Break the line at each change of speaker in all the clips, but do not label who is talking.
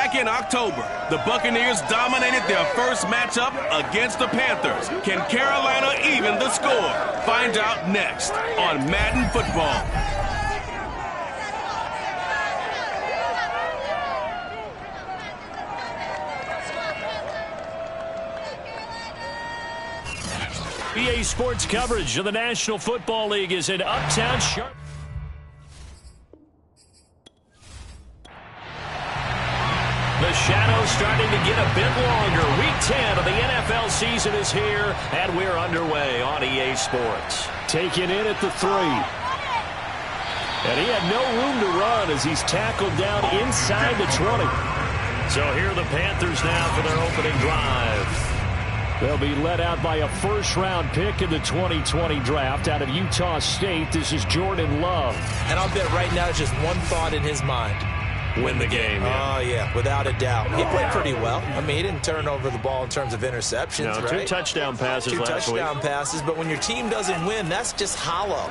Back in October, the Buccaneers dominated their first matchup against the Panthers. Can Carolina even the score? Find out next on Madden Football.
EA Sports coverage of the National Football League is in Uptown Charlotte. The shadow's starting to get a bit longer. Week 10 of the NFL season is here, and we're underway on EA Sports. Taken in at the 3. And he had no room to run as he's tackled down inside the 20. So here are the Panthers now for their opening drive. They'll be led out by a first-round pick in the 2020 draft out of Utah State. This is Jordan Love.
And I'll bet right now it's just one thought in his mind.
Win the game. Yeah.
Oh, yeah, without a doubt. He played pretty well. I mean, he didn't turn over the ball in terms of interceptions,
no,
right?
2 touchdown passes last week.
2 touchdown passes, but when your team doesn't win, that's just hollow.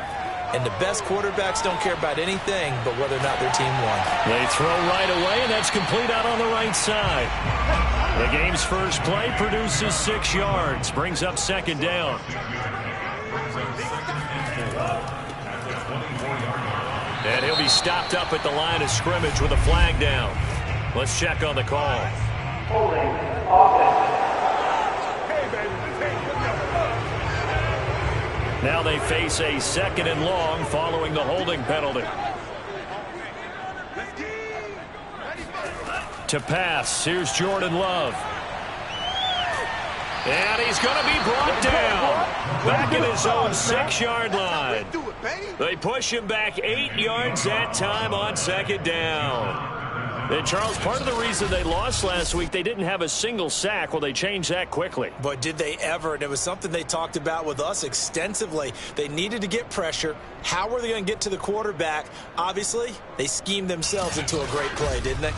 And the best quarterbacks don't care about anything but whether or not their team won.
They throw right away, and that's complete out on the right side. The game's first play produces 6 yards, brings up second down. And he'll be stopped up at the line of scrimmage with a flag down. Let's check on the call. Now they face a 2nd and long following the holding penalty. To pass, here's Jordan Love. And he's going to be brought down. Back at his own 6-yard line. They push him back 8 yards that time on second down. And Charles, part of the reason they lost last week, they didn't have a single sack. Well, they changed that quickly.
But did they ever? And it was something they talked about with us extensively. They needed to get pressure. How were they going to get to the quarterback? Obviously, they schemed themselves into a great play, didn't they?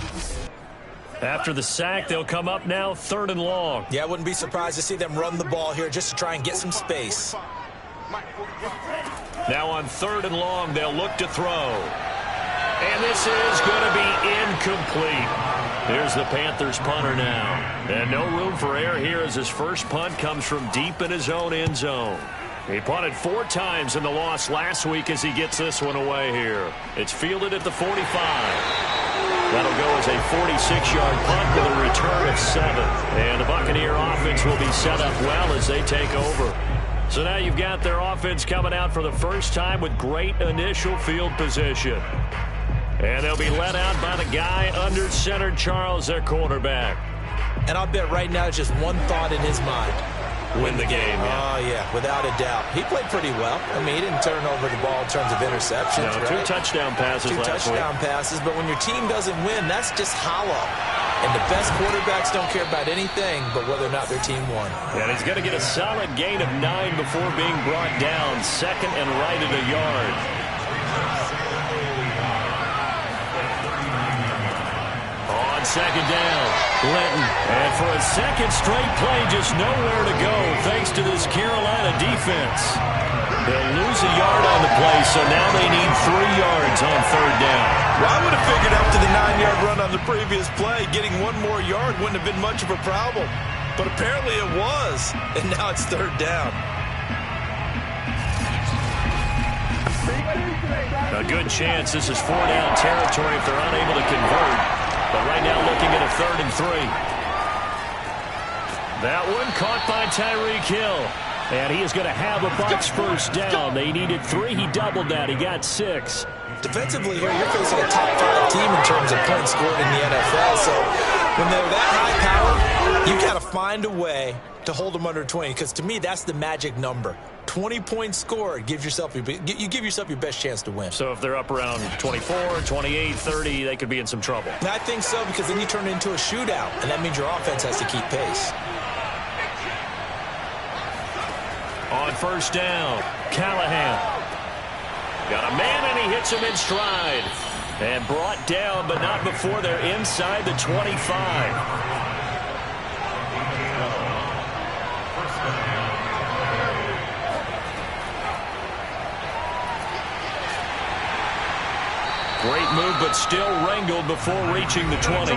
After the sack, they'll come up now 3rd and long.
Yeah, I wouldn't be surprised to see them run the ball here just to try and get some space.
Now on 3rd and long, they'll look to throw. And this is going to be incomplete. Here's the Panthers punter now. And no room for error here as his first punt comes from deep in his own end zone. He punted 4 times in the loss last week as he gets this one away here. It's fielded at the 45. That'll go as a 46-yard punt with a return of 7. And the Buccaneer offense will be set up well as they take over. So now you've got their offense coming out for the first time with great initial field position. And they'll be led out by the guy under center, Charles, their quarterback.
And I'll bet right now it's just one thought in his mind.
Win the game. Yeah.
Oh, yeah, without a doubt. He played pretty well. I mean, he didn't turn over the ball in terms of interceptions,
no,
right?
2 touchdown passes last week.
2 touchdown passes, but when your team doesn't win, that's just hollow. And the best quarterbacks don't care about anything but whether or not their team won.
And he's going to get a solid gain of 9 before being brought down. 2nd and right at a yard. On second down, Linton. And for a second straight play, just nowhere to go thanks to this Carolina defense. They'll lose a yard on the play, so now they need 3 yards on 3rd down.
Well, I would have figured after the 9-yard run on the previous play, getting 1 more yard wouldn't have been much of a problem. But apparently it was, and now it's 3rd down.
A good chance this is 4-down territory if they're unable to convert. But right now looking at a 3rd and 3. That one caught by Tyreek Hill. And he is going to have a Bucs first down. They needed 3. He doubled that. He got 6.
Defensively here, you're facing a top-5 team in terms of points scored in the NFL. So when they're that high power, you've got to find a way to hold them under 20. Because to me, that's the magic number. 20 points scored gives yourself you give yourself your best chance to win.
So if they're up around 24, 28, 30, they could be in some trouble.
And I think so, because then you turn it into a shootout, and that means your offense has to keep pace.
On first down, Callahan. Got a man, and he hits him in stride. And brought down, but not before they're inside the 25. Great move, but still wrangled before reaching the 20.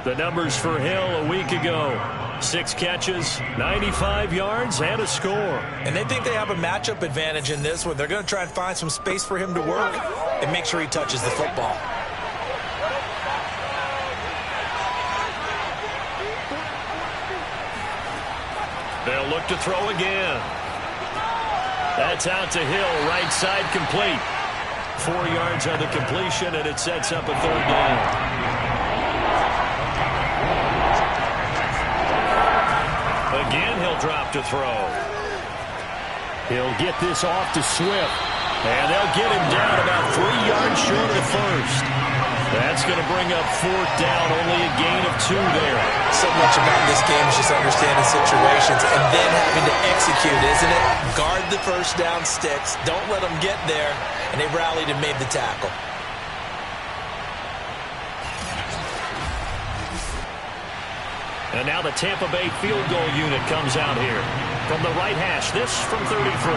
The numbers for Hill a week ago. 6 catches, 95 yards, and a score.
And they think they have a matchup advantage in this one. They're going to try and find some space for him to work and make sure he touches the football.
They'll look to throw again. That's out to Hill, right side complete. 4 yards on the completion, and it sets up a 3rd down. Again, he'll drop to throw. He'll get this off to Swift. And they'll get him down about 3 yards short of the first. That's going to bring up 4th down, only a gain of 2 there.
So much about this game is just understanding situations and then having to execute, isn't it? Guard the first down sticks. Don't let them get there. And they rallied and made the tackle.
And now the Tampa Bay field goal unit comes out here. From the right hash, this from 33.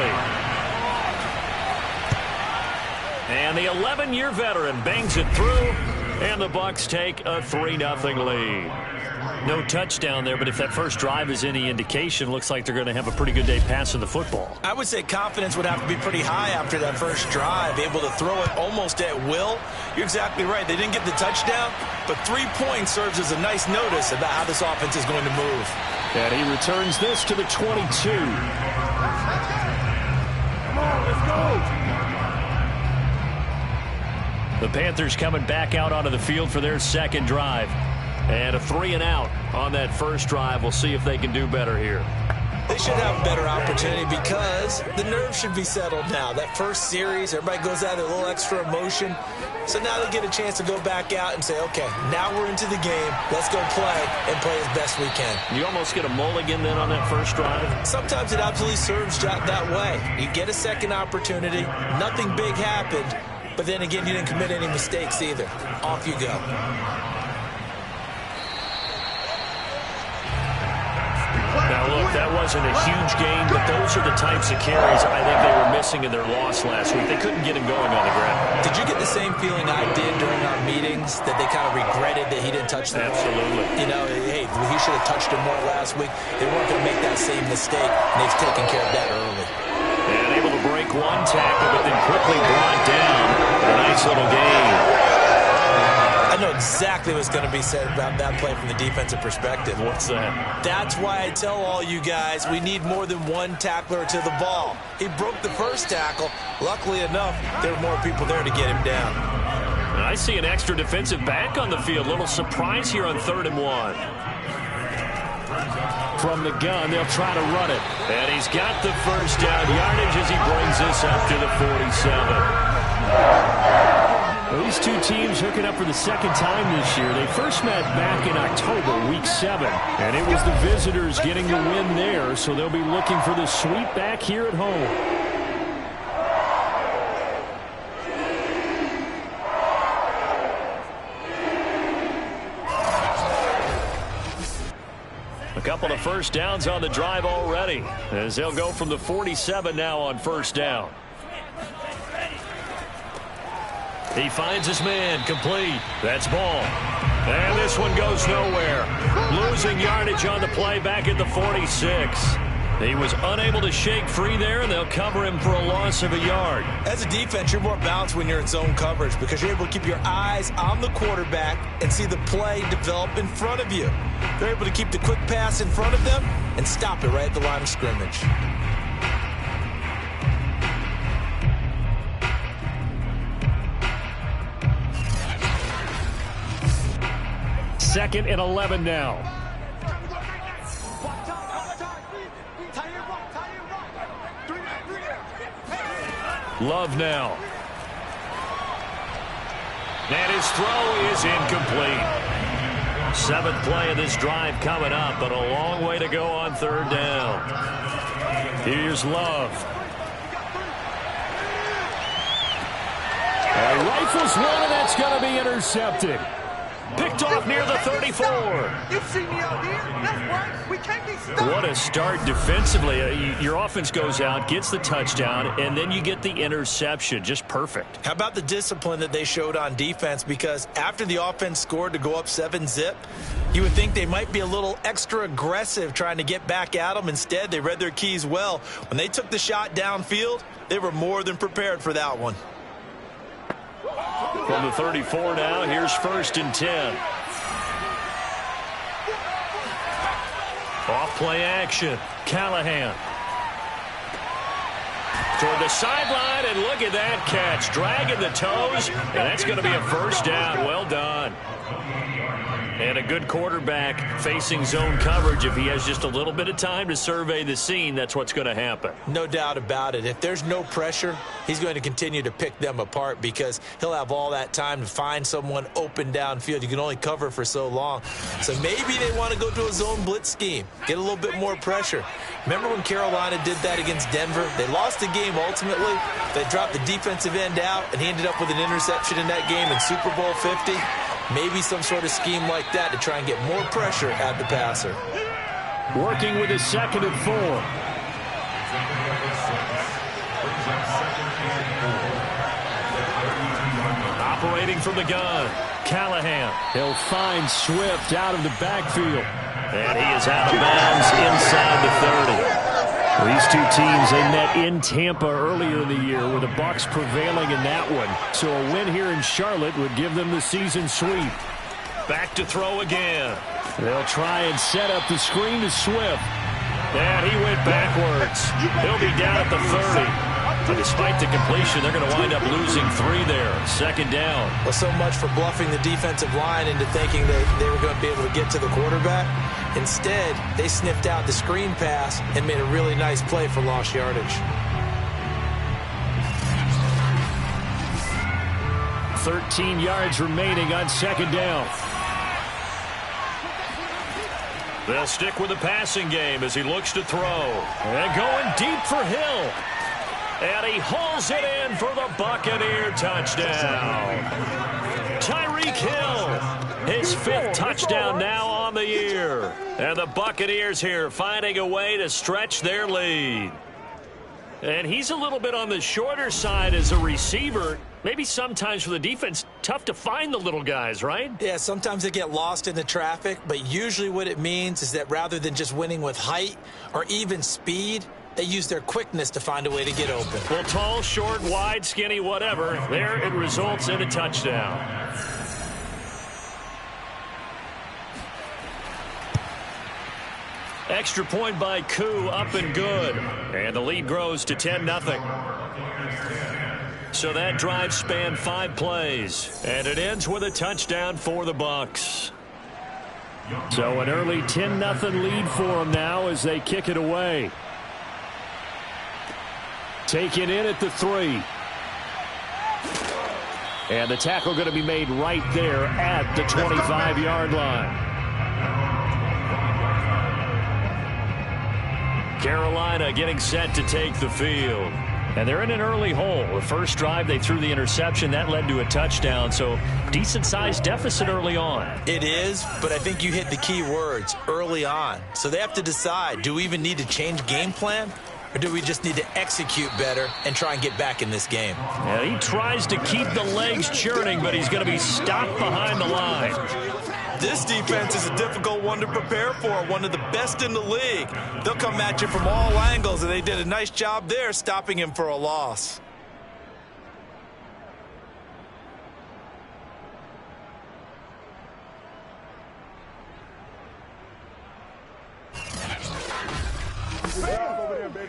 And the 11-year veteran bangs it through, and the Bucs take a 3-0 lead. No touchdown there, but if that first drive is any indication, looks like they're going to have a pretty good day passing the football.
I would say confidence would have to be pretty high after that first drive, able to throw it almost at will. You're exactly right. They didn't get the touchdown, but 3 points serves as a nice notice about how this offense is going to move.
And he returns this to the 22.
Come on, let's go.
The Panthers coming back out onto the field for their second drive. And a 3-and-out on that first drive. We'll see if they can do better here.
They should have a better opportunity because the nerves should be settled now. That first series, everybody goes out with a little extra emotion. So now they get a chance to go back out and say, okay, now we're into the game. Let's go play and play as best we can.
You almost get a mulligan then on that first drive?
Sometimes it absolutely serves that way. You get a second opportunity. Nothing big happened. But then again, you didn't commit any mistakes either. Off you go.
Now, look, that wasn't a huge gain, but those are the types of carries I think they were missing in their loss last week. They couldn't get him going on the ground.
Did you get the same feeling I did during our meetings, that they kind of regretted that he didn't touch the ball?
Absolutely.
You know, hey, he should have touched him more last week. They weren't going to make that same mistake, and they've taken care of that early.
And able to break one tackle, but then quickly brought down. A nice little gain.
I know exactly what's going to be said about that play from the defensive perspective.
What's that?
That's why I tell all you guys we need more than one tackler to the ball. He broke the first tackle. Luckily enough, there were more people there to get him down.
And I see an extra defensive back on the field. Little surprise here on 3rd and 1. From the gun, they'll try to run it. And he's got the first down yardage as he brings this up to the 47. Well, these two teams hooking up for the second time this year. They first met back in October, week 7. And it was the visitors getting the win there, so they'll be looking for the sweep back here at home. A couple of first downs on the drive already, as they'll go from the 47 now on first down. He finds his man, complete. That's ball. And this one goes nowhere. Losing yardage on the play back at the 46. He was unable to shake free there, and they'll cover him for a loss of a yard.
As a defense, you're more balanced when you're in zone coverage because you're able to keep your eyes on the quarterback and see the play develop in front of you. They're able to keep the quick pass in front of them and stop it right at the line of scrimmage.
Second and 11 now. Love now. And his throw is incomplete. 7th play of this drive coming up, but a long way to go on 3rd down. Here's Love. And rifles one, and that's going to be intercepted. Picked off near the 34.
You see me out here? That's right.
What a start defensively. Your offense goes out, gets the touchdown, and then you get the interception. Just perfect.
How about the discipline that they showed on defense? Because after the offense scored to go up 7-zip, you would think they might be a little extra aggressive trying to get back at them. Instead, they read their keys well. When they took the shot downfield, they were more than prepared for that one.
From the 34 now, here's 1st and 10. Off play action. Callahan. Toward the sideline, and look at that catch. Dragging the toes, and that's going to be a 1st down. Well done. And a good quarterback facing zone coverage. If he has just a little bit of time to survey the scene, that's what's going to happen.
No doubt about it. If there's no pressure, he's going to continue to pick them apart because he'll have all that time to find someone open downfield. You can only cover for so long. So maybe they want to go to a zone blitz scheme, get a little bit more pressure. Remember when Carolina did that against Denver? They lost the game ultimately. They dropped the defensive end out, and he ended up with an interception in that game in Super Bowl 50. Maybe some sort of scheme like that to try and get more pressure at the passer.
Working with his 2nd and 4. Operating from the gun. Callahan. He'll find Swift out of the backfield. And he is out of bounds inside the 30. These two teams, they met in Tampa earlier in the year with the Bucs prevailing in that one. So a win here in Charlotte would give them the season sweep. Back to throw again. They'll try and set up the screen to Swift. And he went backwards. He'll be down at the 30. But despite the completion, they're going to wind up losing 3 there. 2nd down.
Well, so much for bluffing the defensive line into thinking that they were going to be able to get to the quarterback. Instead, they sniffed out the screen pass and made a really nice play for lost yardage.
13 yards remaining on 2nd down. They'll stick with the passing game as he looks to throw. And going deep for Hill. And he hauls it in for the Buccaneer touchdown. Tyreek Hill, his 5th touchdown now on the year. And the Buccaneers here finding a way to stretch their lead. And he's a little bit on the shorter side as a receiver. Maybe sometimes for the defense, tough to find the little guys, right?
Yeah, sometimes they get lost in the traffic, but usually what it means is that rather than just winning with height or even speed, they use their quickness to find a way to get open.
Well, tall, short, wide, skinny, whatever. There it results in a touchdown. Extra point by Koo, up and good. And the lead grows to 10-0. So that drive spanned 5 plays. And it ends with a touchdown for the Bucs. So an early 10-0 lead for them now as they kick it away. Taken in at the 3. And the tackle going to be made right there at the 25-yard line. Carolina getting set to take the field. And they're in an early hole. The first drive, they threw the interception. That led to a touchdown. So decent-sized deficit early on.
It is, but I think you hit the key words, early on. So they have to decide, do we even need to change game plan? Or do we just need to execute better and try and get back in this game?
Yeah, he tries to keep the legs churning, but he's going to be stopped behind the line.
This defense is a difficult one to prepare for, one of the best in the league. They'll come at you from all angles, and they did a nice job there stopping him for a loss.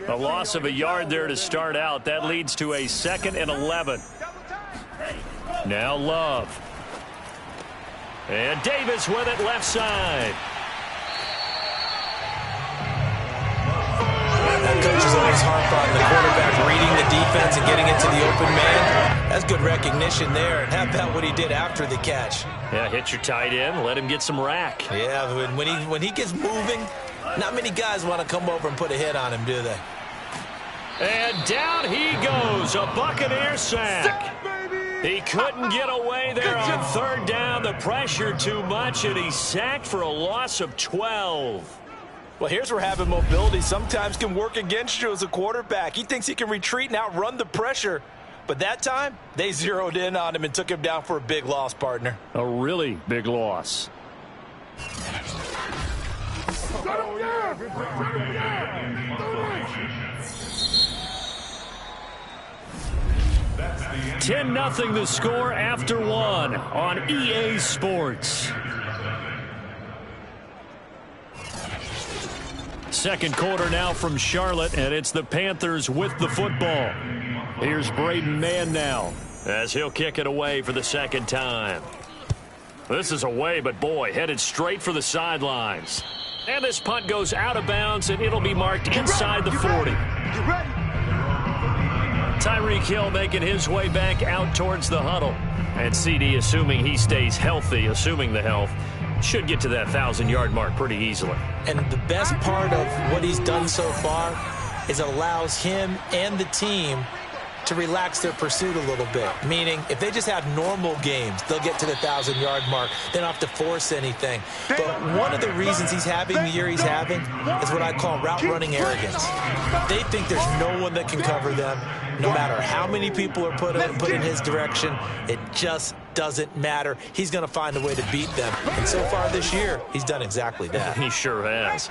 A loss of a yard there to start out. That leads to a 2nd and 11. Now Love. And Davis with it left side.
Coaches always harp on the quarterback reading the defense and getting into the open man. That's good recognition there. And how about what he did after the catch?
Yeah, hit your tight end. Let him get some rack.
Yeah, when he gets moving, not many guys want to come over and put a hit on him, do they?
And down he goes. A Buccaneer sack. He couldn't get away there on 3rd down. The pressure too much, and he's sacked for a loss of 12.
Well, here's where having mobility sometimes can work against you as a quarterback. He thinks he can retreat and outrun the pressure. But that time, they zeroed in on him and took him down for a big loss, partner.
A really big loss.
Shut him down! Shut him down!
10-0 the score after one on EA Sports. Second quarter now from Charlotte, and it's the Panthers with the football. Here's Braden Mann now as he'll kick it away for the second time. This is away, but boy, headed straight for the sidelines. And this punt goes out of bounds, and it'll be marked inside the 40. Tyreek Hill making his way back out towards the huddle. And CD, assuming he stays healthy, assuming the health, should get to that 1,000-yard mark pretty easily.
And the best part of what he's done so far is it allows him and the team to relax their pursuit a little bit. Meaning, if they just have normal games, they'll get to the 1,000-yard mark. They don't have to force anything. But one of the reasons he's having the year he's having is what I call route-running arrogance. They think there's no one that can cover them. No matter how many people are put in his direction, it just doesn't matter. He's going to find a way to beat them. And so far this year, he's done exactly that.
He sure has.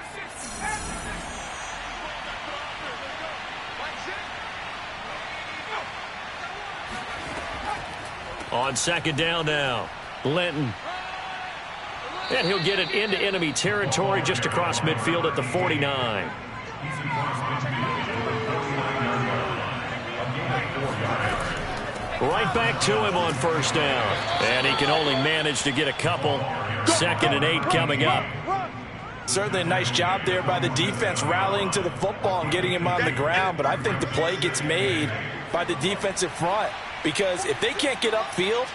On second down now, Linton. And he'll get it into enemy territory just across midfield at the 49. Right back to him on first down. And he can only manage to get a couple. 2nd and 8 coming up.
Certainly a nice job there by the defense rallying to the football and getting him on the ground. But I think the play gets made by the defensive front. Because if they can't get upfield,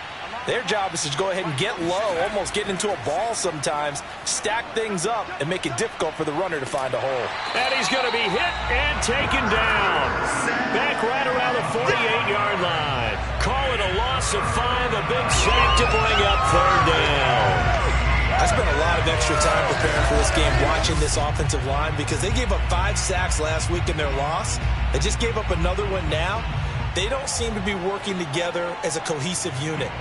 their job is to go ahead and get low, almost get into a ball sometimes, stack things up, and make it difficult for the runner to find a hole.
And he's going to be hit and taken down. Back right around the 48-yard line. Call it a loss of 5, a big sack to bring up 3rd down.
I spent a lot of extra time preparing for this game watching this offensive line because they gave up 5 sacks last week in their loss. They just gave up another one now. They don't seem to be working together as a cohesive unit,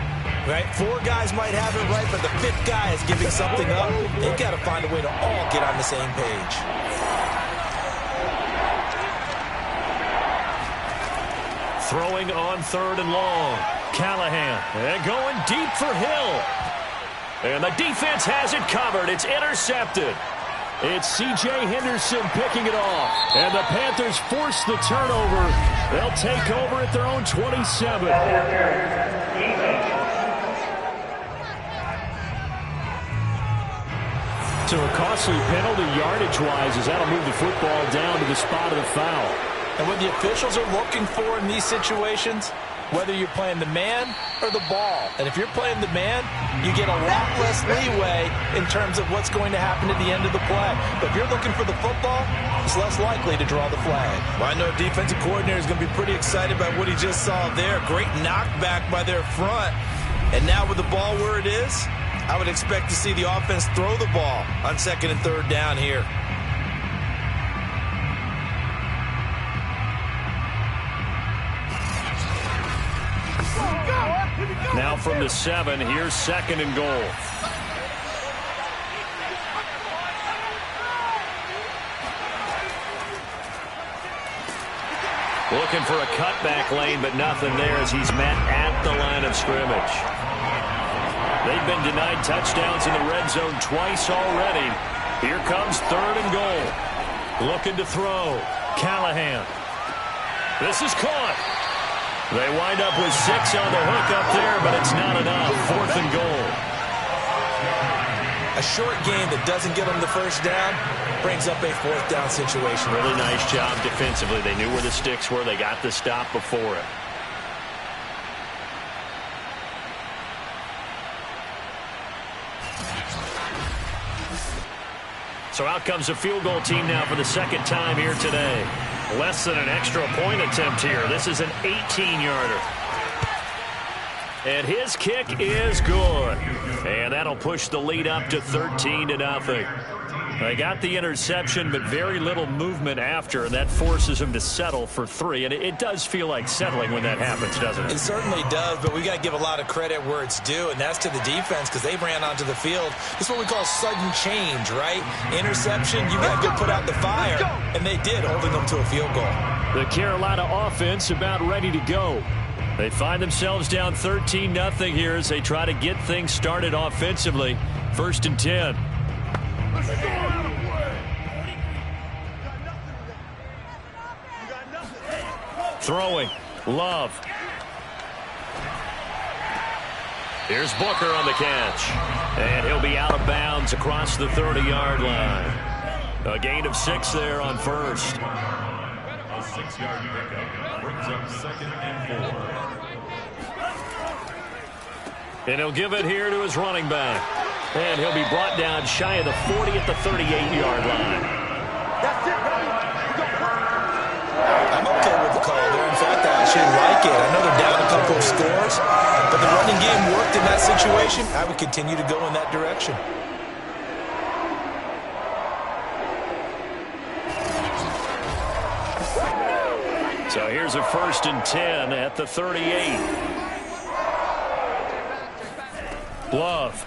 right? 4 guys might have it right, but the 5th guy is giving something up. They've got to find a way to all get on the same page.
Throwing on 3rd and long. Callahan and going deep for Hill. And the defense has it covered. It's intercepted. It's C.J. Henderson picking it off. And the Panthers force the turnover. They'll take over at their own 27. So a costly penalty yardage-wise as that'll move the football down to the spot of the foul.
And what the officials are looking for in these situations, whether you're playing the man or the ball. And if you're playing the man, you get a lot less leeway in terms of what's going to happen at the end of the play. But if you're looking for the football, it's less likely to draw the flag. Well, I know defensive coordinator is going to be pretty excited about what he just saw there. Great knockback by their front. And now with the ball where it is, I would expect to see the offense throw the ball on 2nd and 3rd down here.
Now from the 7, here's 2nd and goal. Looking for a cutback lane, but nothing there as he's met at the line of scrimmage. They've been denied touchdowns in the red zone twice already. Here comes 3rd and goal. Looking to throw. Callahan. This is caught. They wind up with 6 on the hook up there, but it's not enough. 4th and goal.
A short game that doesn't get them the first down brings up a 4th down situation.
Really nice job defensively. They knew where the sticks were. They got the stop before it. So out comes a field goal team now for the 2nd time here today. Less than an extra point attempt here. This is an 18-yarder. And his kick is good. And that'll push the lead up to 13-0. They got the interception, but very little movement after, and that forces him to settle for 3. And it does feel like settling when that happens, doesn't it?
It certainly does, but we got to give a lot of credit where it's due, and that's to the defense because they ran onto the field. This is what we call sudden change, right? Interception, you got to go put out the fire, and they did, holding them to a field goal. The
Carolina offense about ready to go. They find themselves down 13-0 here as they try to get things started offensively. 1st and 10. Throwing. Love. Here's Booker on the catch. And he'll be out of bounds across the 30-yard line. A gain of 6 there on first.
A 6-yard pickup brings up 2nd and 4.
And he'll give it here to his running back. And he'll be brought down shy of the 40 at the 38-yard line.
That's it, baby.
I'm okay with the call there. In fact, I actually like it. I know they're down a couple of scores, but the running game worked in that situation. I would continue to go in that direction.
So here's a 1st and 10 at the 38. Love.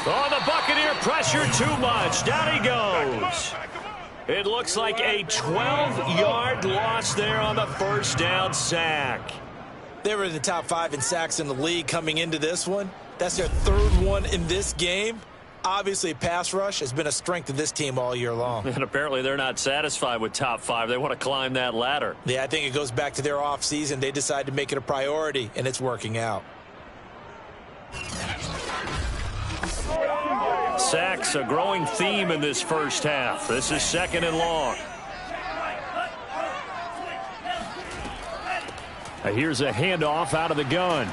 Oh, the Buccaneer pressure too much. Down he goes. It looks like a 12-yard loss there on the 1st down sack.
They were in the top 5 in sacks in the league coming into this one. That's their 3rd one in this game. Obviously, pass rush has been a strength of this team all year long.
And apparently they're not satisfied with top 5. They want to climb that ladder.
Yeah, I think it goes back to their offseason. They decided to make it a priority, and it's working out.
Sacks, a growing theme in this 1st half. This is 2nd and long. Here's a handoff out of the gun.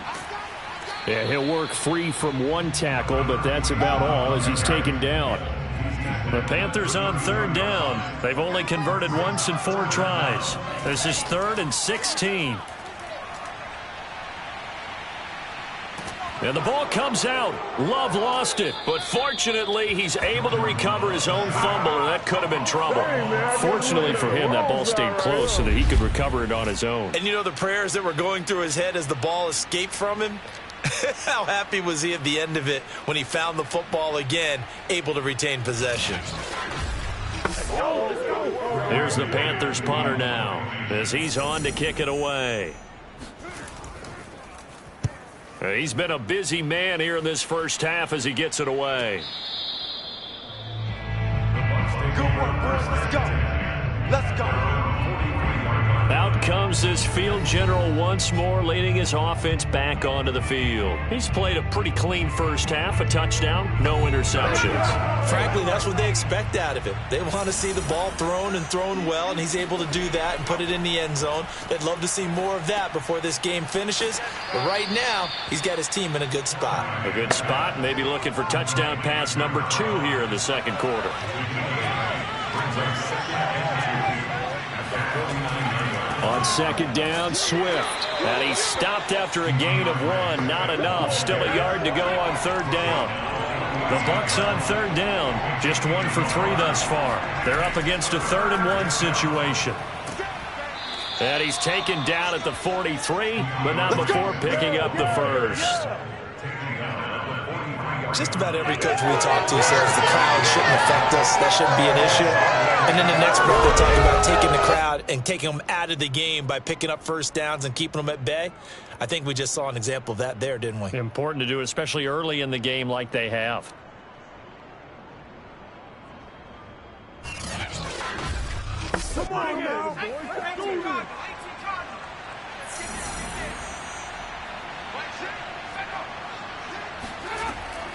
Yeah, he'll work free from 1 tackle, but that's about all as he's taken down. The Panthers on 3rd down. They've only converted once in 4 tries. This is 3rd and 16. And the ball comes out. Love lost it, but fortunately he's able to recover his own fumble, or that could have been trouble. Fortunately for him, that ball stayed close so that he could recover it on his own.
And you know the prayers that were going through his head as the ball escaped from him? How happy was he at the end of it when he found the football again, able to retain possession?
Here's the Panthers punter now as he's on to kick it away. He's been a busy man here in this 1st half as he gets it away.
Good work, boys. Let's go. Let's go.
Out comes this field general once more, leading his offense back onto the field. He's played a pretty clean 1st half, a touchdown, no interceptions.
Frankly, that's what they expect out of him. They want to see the ball thrown and thrown well, and he's able to do that and put it in the end zone. They'd love to see more of that before this game finishes. But right now, he's got his team in a good spot.
A good spot, maybe looking for touchdown pass number 2 here in the 2nd quarter. On 2nd down, Swift. And he's stopped after a gain of 1. Not enough. Still a yard to go on 3rd down. The Bucs on 3rd down. Just 1 for 3 thus far. They're up against a 3rd and 1 situation. And he's taken down at the 43, but not before picking up the 1st.
Just about every coach we talk to says the crowd shouldn't affect us. That shouldn't be an issue. And then the next breath they're talking about taking the crowd and taking them out of the game by picking up 1st downs and keeping them at bay. I think we just saw an example of that there, didn't we?
Important to do, especially early in the game like they have.
Come on now, boys. Let's do this.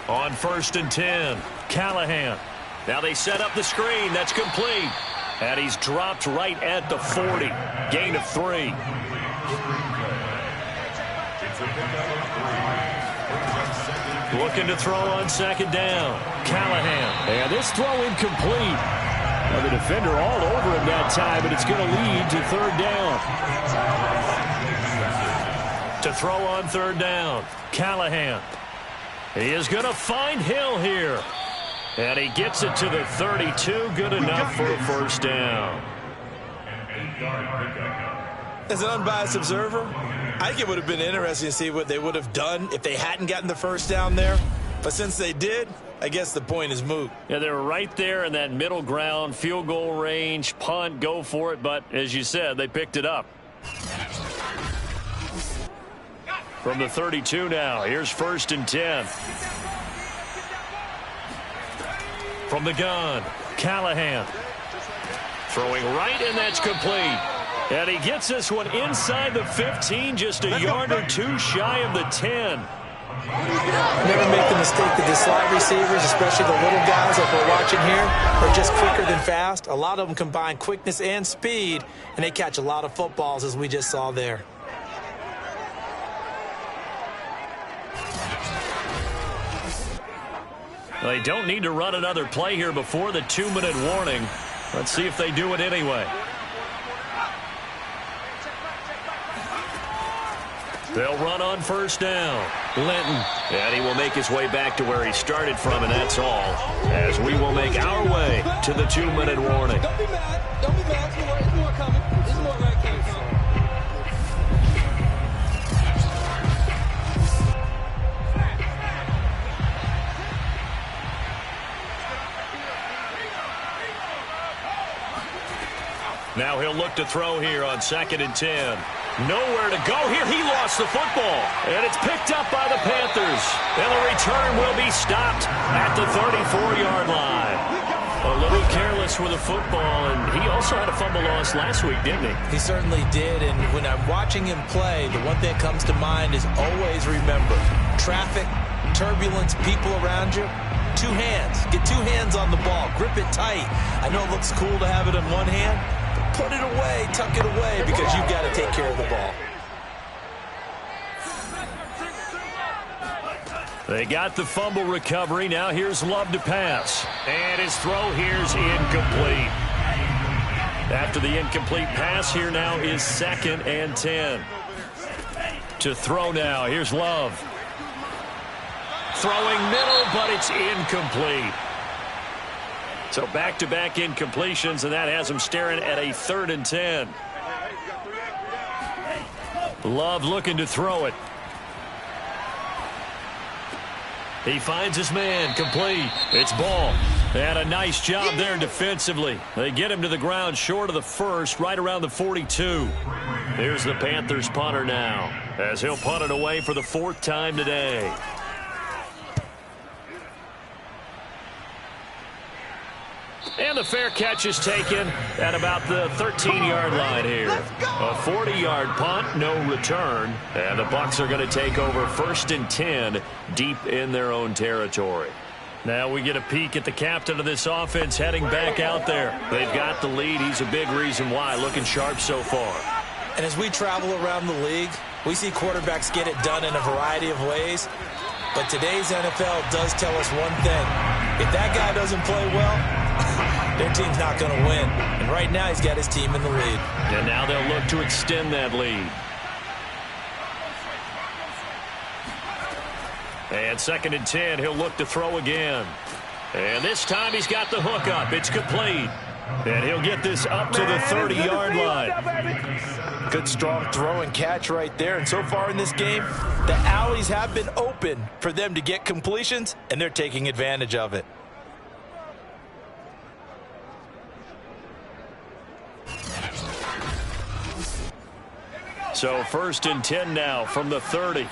On 1st and 10, Callahan. Now they set up the screen. That's complete. And he's dropped right at the 40. Gain of 3. Looking to throw on 2nd down. Callahan. And this throw incomplete. Now the defender all over him that time, but it's going to lead to 3rd down. To throw on 3rd down, Callahan. He is going to find Hill here. And he gets it to the 32. Good enough for a first down.
As an unbiased observer, I think it would have been interesting to see what they would have done if they hadn't gotten the first down there. But since they did, I guess the point is moot.
Yeah, they were right there in that middle ground, field goal range, punt, go for it. But as you said, they picked it up. From the 32 now, here's 1st and 10. From the gun, Callahan. Throwing right, and that's complete. And he gets this one inside the 15, just a yard or two shy of the 10.
Never make the mistake that the slot receivers, especially the little guys like we're watching here, are just quicker than fast. A lot of them combine quickness and speed, and they catch a lot of footballs, as we just saw there.
They don't need to run another play here before the 2-minute warning. Let's see if they do it anyway. They'll run on 1st down. Linton. And he will make his way back to where he started from, and that's all. As we will make our way to the 2-minute warning.
Don't be mad. Don't be mad. There's more coming. There's more where it came from.
Now he'll look to throw here on 2nd and 10. Nowhere to go here. He lost the football. And it's picked up by the Panthers. And the return will be stopped at the 34-yard line. A little careless with the football, and he also had a fumble loss last week, didn't he?
He certainly did, and when I'm watching him play, the one thing that comes to mind is always remember, traffic, turbulence, people around you, 2 hands. Get 2 hands on the ball. Grip it tight. I know it looks cool to have it in one hand, but put it away, tuck it away, because you've got to take care of the ball.
They got the fumble recovery. Now here's Love to pass. And his throw here's incomplete. After the incomplete pass, here now is 2nd and 10. To throw now, here's Love. Throwing middle, but it's incomplete. So back-to-back incompletions, and that has him staring at a 3rd and 10. Love looking to throw it. He finds his man, complete. It's Ball. And a nice job there defensively. They get him to the ground short of the 1st, right around the 42. Here's the Panthers punter now, as he'll punt it away for the 4th time today. And the fair catch is taken at about the 13-yard line here. A 40-yard punt, no return. And the Bucs are going to take over 1st and 10 deep in their own territory. Now we get a peek at the captain of this offense heading back out there. They've got the lead. He's a big reason why. Looking sharp so far.
And as we travel around the league, we see quarterbacks get it done in a variety of ways. But today's NFL does tell us one thing. If that guy doesn't play well, their team's not going to win. And right now he's got his team in the lead.
And now they'll look to extend that lead. And 2nd and 10, he'll look to throw again. And this time he's got the hook up. It's complete. And he'll get this up to the 30-yard line.
Good strong throw and catch right there. And so far in this game, the alleys have been open for them to get completions, and they're taking advantage of it.
So 1st and 10 now from the 30.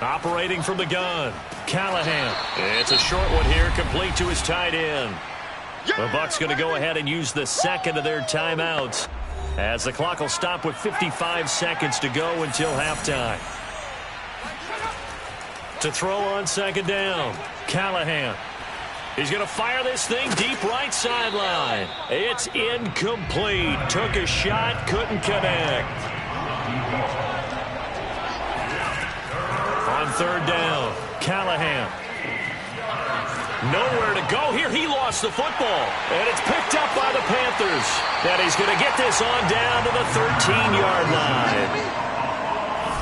Operating from the gun, Callahan. It's a short one here, complete to his tight end. The Bucs going to go ahead and use the 2nd of their timeouts, as the clock will stop with 55 seconds to go until halftime. To throw on 2nd down, Callahan. He's going to fire this thing deep right sideline. It's incomplete. Took a shot, couldn't connect. On 3rd down, Callahan. Nowhere to go here. He lost the football. And it's picked up by the Panthers. And he's going to get this on down to the 13-yard line.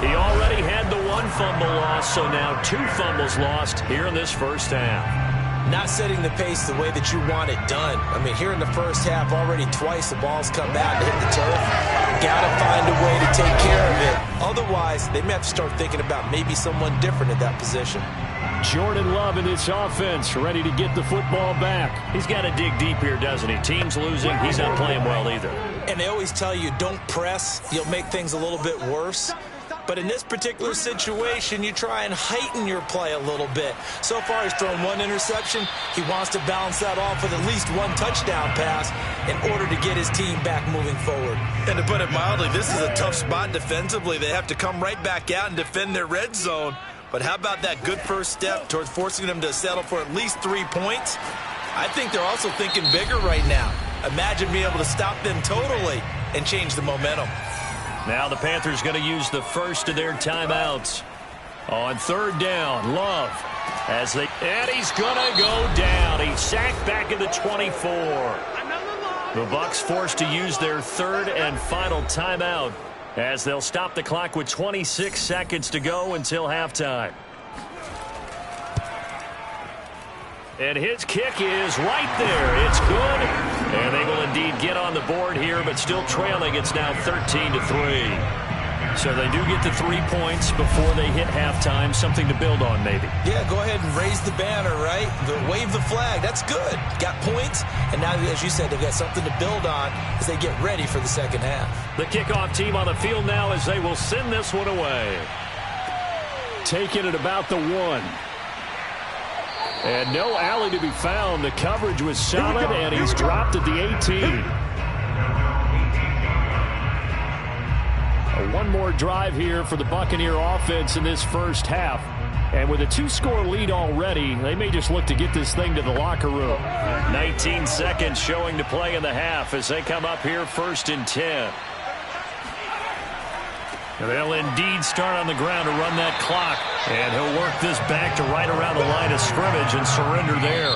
He already had the one fumble loss, so now 2 fumbles lost here in this first half.
Not setting the pace the way that you want it done. I mean, here in the first half, already twice the ball's come back to hit the turf. Got to find a way to take care of it. Otherwise, they may have to start thinking about maybe someone different at that position.
Jordan Love in this offense, ready to get the football back. He's got to dig deep here, doesn't he? Team's losing. He's not playing well either.
And they always tell you, don't press. You'll make things a little bit worse. But in this particular situation, you try and heighten your play a little bit. So far, he's thrown 1 interception. He wants to balance that off with at least 1 touchdown pass in order to get his team back moving forward.
And to put it mildly, this is a tough spot defensively. They have to come right back out and defend their red zone. But how about that good first step towards forcing them to settle for at least 3 points? I think they're also thinking bigger right now. Imagine being able to stop them totally and change the momentum.
Now the Panthers going to use the first of their timeouts. On 3rd down, Love. And he's going to go down. He's sacked back at the 24. The Bucs forced to use their 3rd and final timeout as they'll stop the clock with 26 seconds to go until halftime. And his kick is right there. It's good. And they will indeed get on the board here, but still trailing. It's now 13-3. So they do get the 3 points before they hit halftime. Something to build on, maybe.
Yeah, go ahead and raise the banner, right? Wave the flag. That's good. Got points. And now, as you said, they've got something to build on as they get ready for the second half.
The kickoff team on the field now as they will send this one away. Taking it about the 1. And no alley to be found. The coverage was solid, and he's dropped at the 18. One more drive here for the Buccaneer offense in this first half. And with a 2-score lead already, they may just look to get this thing to the locker room. 19 seconds showing to play in the half as they come up here 1st and 10. They'll indeed start on the ground to run that clock. And he'll work this back to right around the line of scrimmage and surrender there.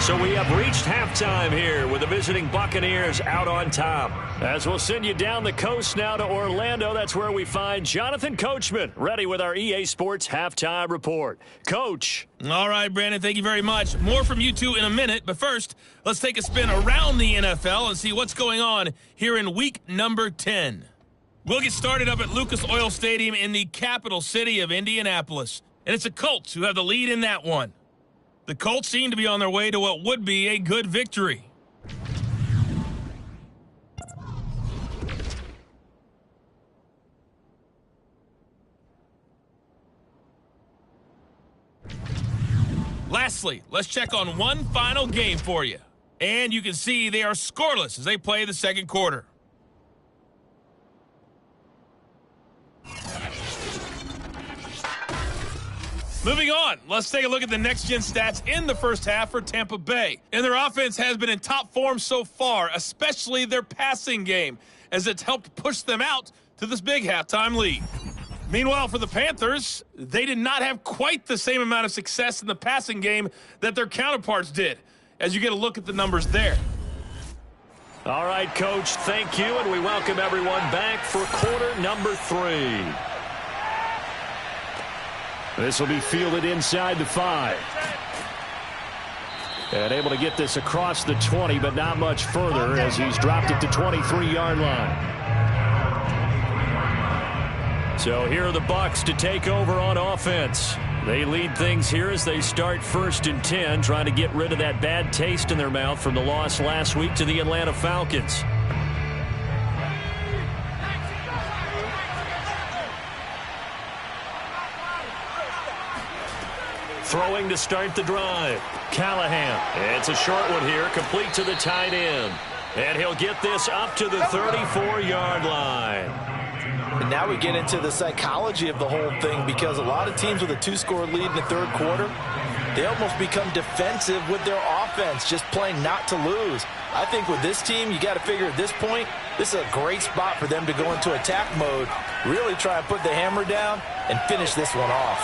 So we have reached halftime here with the visiting Buccaneers out on top. As we'll send you down the coast now to Orlando, that's where we find Jonathan Coachman, ready with our EA Sports Halftime Report. Coach.
All right, Brandon, thank you very much. More from you two in a minute, but first, let's take a spin around the NFL and see what's going on here in week number 10. We'll get started up at Lucas Oil Stadium in the capital city of Indianapolis. And it's the Colts who have the lead in that one. The Colts seem to be on their way to what would be a good victory. Lastly, let's check on one final game for you. And you can see they are scoreless as they play the second quarter. Moving on, let's take a look at the next-gen stats in the first half for Tampa Bay. And their offense has been in top form so far, especially their passing game, as it's helped push them out to this big halftime lead. Meanwhile, for the Panthers, they did not have quite the same amount of success in the passing game that their counterparts did, as you get a look at the numbers there.
All right, Coach, thank you, and we welcome everyone back for quarter number 3. This will be fielded inside the 5. And able to get this across the 20, but not much further as he's dropped it to 23-yard line. So here are the Bucs to take over on offense. They lead things here as they start 1st and 10, trying to get rid of that bad taste in their mouth from the loss last week to the Atlanta Falcons. Throwing to start the drive. Callahan. It's a short one here, complete to the tight end. And he'll get this up to the 34-yard line.
And now we get into the psychology of the whole thing, because a lot of teams with a 2-score lead in the third quarter, they almost become defensive with their offense, just playing not to lose. I think with this team, you got to figure at this point, this is a great spot for them to go into attack mode, really try and put the hammer down and finish this one off.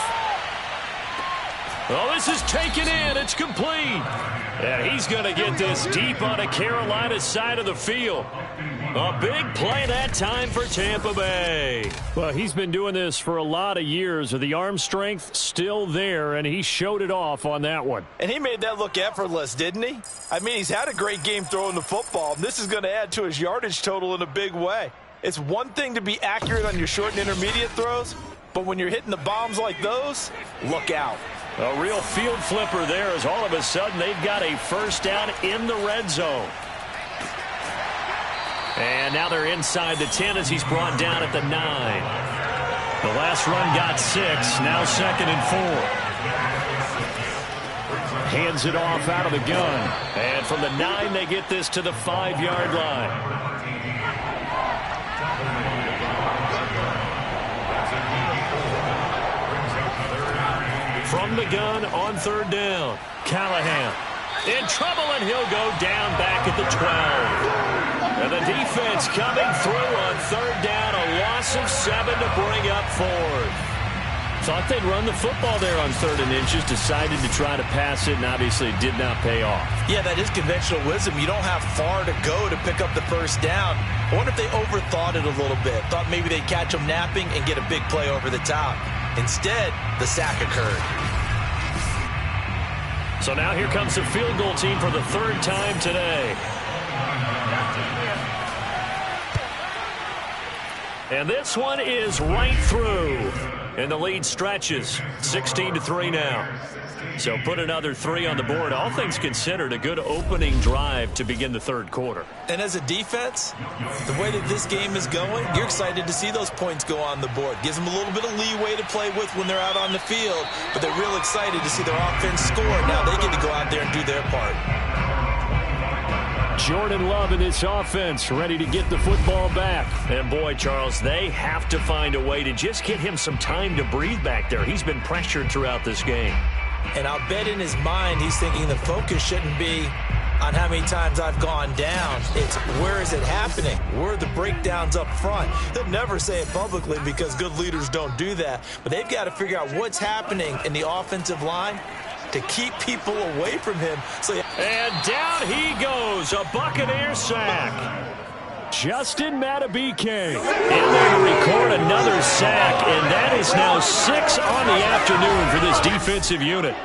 Oh, this is taken in. It's complete. And he's going to get this deep on the Carolina side of the field. A big play that time for Tampa Bay. Well, he's been doing this for a lot of years. The arm strength still there, and he showed it off on that one.
And he made that look effortless, didn't he? I mean, he's had a great game throwing the football, and this is going to add to his yardage total in a big way. It's one thing to be accurate on your short and intermediate throws, but when you're hitting the bombs like those, look out.
A real field flipper there as all of a sudden they've got a first down in the red zone. And now they're inside the 10 as he's brought down at the 9. The last run got 6, now 2nd and 4. Hands it off out of the gun. And from the 9, they get this to the 5-yard line. From the gun on 3rd down, Callahan in trouble, and he'll go down back at the 12. And the defense coming through on 3rd down, a loss of 7 to bring up 4th. Thought they'd run the football there on 3rd and inches, decided to try to pass it, and obviously it did not pay off.
Yeah, that is conventional wisdom. You don't have far to go to pick up the first down. I wonder if they overthought it a little bit. Thought maybe they'd catch them napping and get a big play over the top. Instead, the sack occurred.
So now here comes the field goal team for the 3rd time today. And this one is right through. And the lead stretches 16-3 now. So put another 3 on the board. All things considered, a good opening drive to begin the 3rd quarter.
And as a defense, the way that this game is going, you're excited to see those points go on the board. Gives them a little bit of leeway to play with when they're out on the field, but they're real excited to see their offense score. Now they get to go out there and do their part.
Jordan Love in this offense, ready to get the football back. And boy, Charles, they have to find a way to just get him some time to breathe back there. He's been pressured throughout this game.
And I'll bet in his mind he's thinking the focus shouldn't be on how many times I've gone down. It's where is it happening? Where are the breakdowns up front? He'll never say it publicly because good leaders don't do that. But they've got to figure out what's happening in the offensive line to keep people away from him.
And down he goes, a Buccaneer sack. Justin Madubuike in there to record another sack, and that is now 6 on the afternoon for this defensive unit.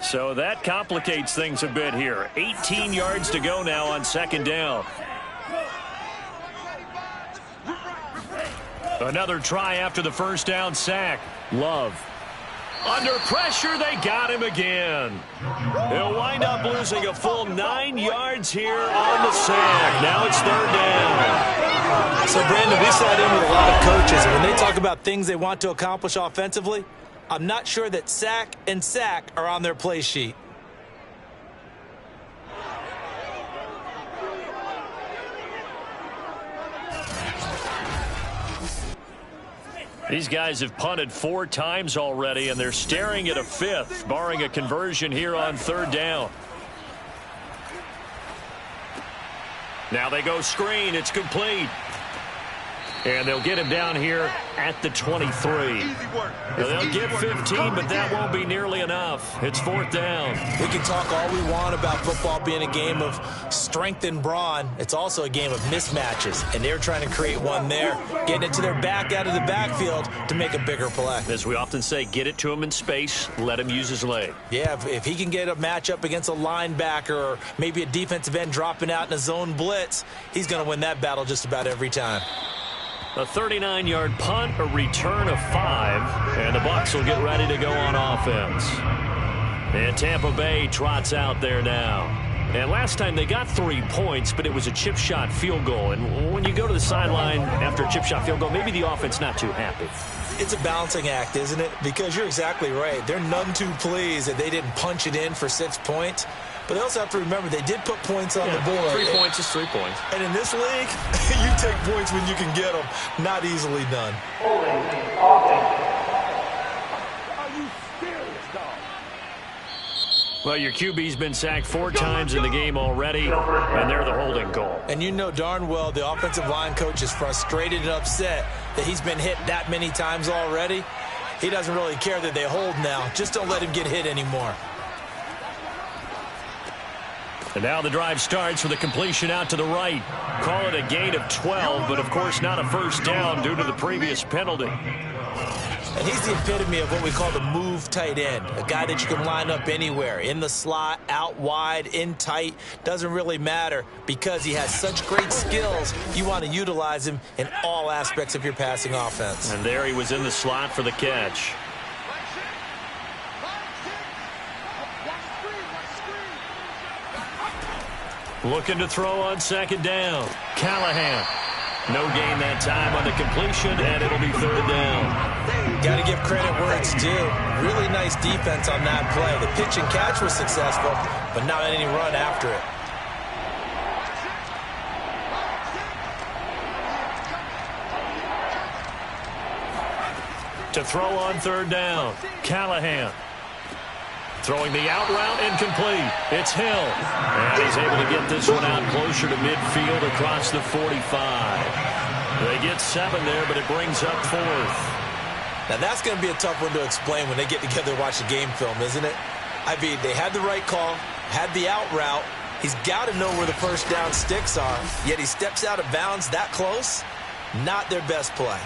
So that complicates things a bit here. 18 yards to go now on 2nd down. Another try after the first down sack. Love. Under pressure, they got him again. He'll wind up losing a full 9 yards here on the sack. Now it's 3rd down.
So, Brandon, we sat in with a lot of coaches, and when they talk about things they want to accomplish offensively, I'm not sure that sack and sack are on their play sheet.
These guys have punted 4 times already, and they're staring at a 5th, barring a conversion here on 3rd down. Now they go screen. It's complete. And they'll get him down here at the 23. They'll get 15, but that won't be nearly enough. It's 4th down.
We can talk all we want about football being a game of strength and brawn. It's also a game of mismatches, and they're trying to create one there, getting it to their back out of the backfield to make a bigger play.
As we often say, get it to him in space, let him use his leg.
Yeah, if he can get a matchup against a linebacker or maybe a defensive end dropping out in a zone blitz, he's going to win that battle just about every time.
A 39-yard punt, a return of 5, and the Bucs will get ready to go on offense. And Tampa Bay trots out there now. And last time they got 3 points, but it was a chip shot field goal. And when you go to the sideline after a chip shot field goal, maybe the offense not too happy.
It's a balancing act, isn't it? Because you're exactly right. They're none too pleased that they didn't punch it in for 6 points. But they also have to remember they did put points on the board.
3 points is 3 points.
And in this league, you take points when you can get them. Not easily done.
Are you serious, dog?
Well, your QB's been sacked 4 times in the game already, and they're the holding call.
And you know darn well the offensive line coach is frustrated and upset that he's been hit that many times already. He doesn't really care that they hold now. Just don't let him get hit anymore.
And now the drive starts with a completion out to the right. Call it a gain of 12, but of course not a first down due to the previous penalty.
And he's the epitome of what we call the move tight end, a guy that you can line up anywhere, in the slot, out wide, in tight, doesn't really matter because he has such great skills. You want to utilize him in all aspects of your passing offense.
And there he was in the slot for the catch. Looking to throw on second down. Callahan. No gain that time on the completion, and it'll be third down.
Got to give credit where it's due. Really nice defense on that play. The pitch and catch was successful, but not any run after it.
To throw on third down, Callahan. Throwing the out route incomplete. It's Hill. And he's able to get this one out closer to midfield across the 45. They get 7 there, but it brings up 4th.
Now that's going to be a tough one to explain when they get together and watch the game film, isn't it? I mean, they had the right call, had the out route. He's got to know where the first down sticks are, yet he steps out of bounds that close. Not their best play.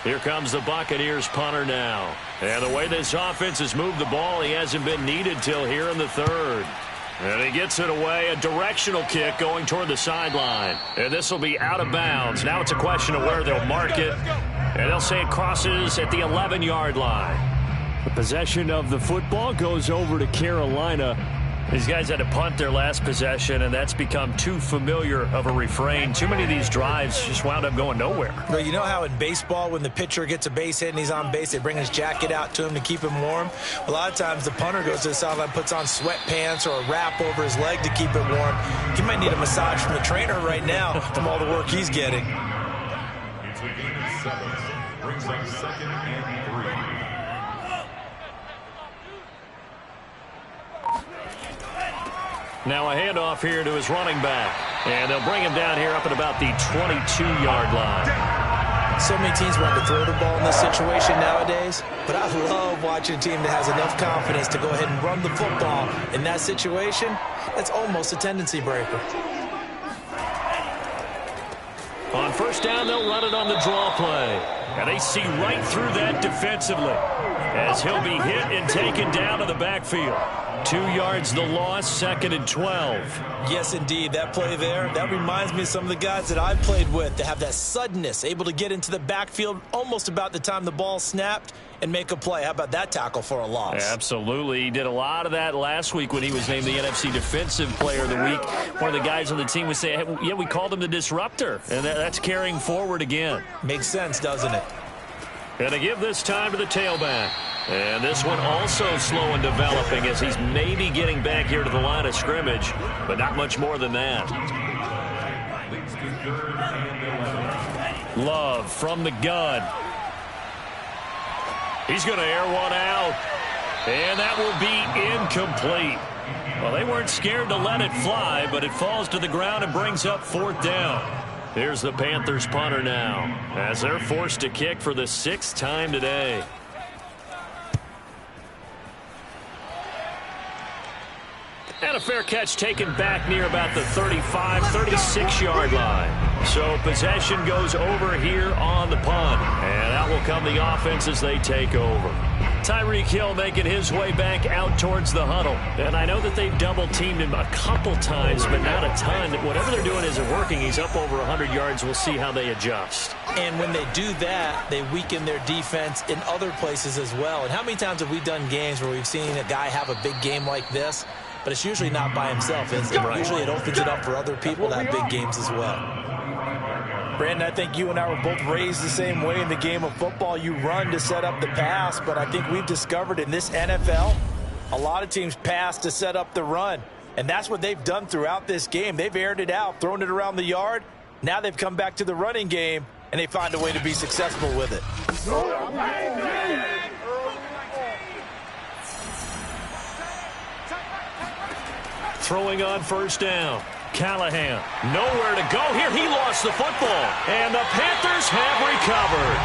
Here comes the Buccaneers punter now. And the way this offense has moved the ball, he hasn't been needed till here in the third. And he gets it away, a directional kick going toward the sideline. And this will be out of bounds. Now it's a question of where they'll mark it. And they'll say it crosses at the 11-yard line. The possession of the football goes over to Carolina. These guys had to punt their last possession, and that's become too familiar of a refrain. Too many of these drives just wound up going nowhere.
Well, you know how in baseball when the pitcher gets a base hit and he's on base, they bring his jacket out to him to keep him warm? A lot of times the punter goes to the sideline, puts on sweatpants or a wrap over his leg to keep it warm. He might need a massage from the trainer right now from all the work he's getting.
It's a gain of 7. Brings up 2nd and 3.
Now a handoff here to his running back. And they'll bring him down here up at about the 22-yard line.
So many teams want to throw the ball in this situation nowadays, but I love watching a team that has enough confidence to go ahead and run the football. In that situation, that's almost a tendency breaker.
On first down, they'll run it on the draw play. And they see right through that defensively as he'll be hit and taken down to the backfield. 2 yards the loss, 2nd and 12.
Yes, indeed. That play there, that reminds me of some of the guys that I've played with that have that suddenness, able to get into the backfield almost about the time the ball snapped and make a play. How about that tackle for a loss?
Absolutely. He did a lot of that last week when he was named the NFC Defensive Player of the Week. One of the guys on the team would say, hey, yeah, we called him the disruptor. And that's carrying forward again.
Makes sense, doesn't it?
And they give this time to the tailback. And this one also slow in developing as he's maybe getting back here to the line of scrimmage, but not much more than that. Love from the gun. He's going to air one out, and that will be incomplete. Well, they weren't scared to let it fly, but it falls to the ground and brings up 4th down. Here's the Panthers punter now as they're forced to kick for the 6th time today. And a fair catch taken back near about the 35, 36-yard line. So possession goes over here on the punt. And out will come the offense as they take over. Tyreek Hill making his way back out towards the huddle. And I know that they've double-teamed him a couple times, but not a ton. Whatever they're doing isn't working. He's up over 100 yards. We'll see how they adjust.
And when they do that, they weaken their defense in other places as well. And how many times have we done games where we've seen a guy have a big game like this? But it's usually not by himself, is it? Right. Usually it opens it up for other people to have big games as well. Brandon, I think you and I were both raised the same way in the game of football. You run to set up the pass, but I think we've discovered in this NFL, a lot of teams pass to set up the run. And that's what they've done throughout this game. They've aired it out, thrown it around the yard. Now they've come back to the running game,
and they find a way to be successful with it.
Throwing on first down. Callahan, nowhere to go here. He lost the football, and the Panthers have recovered.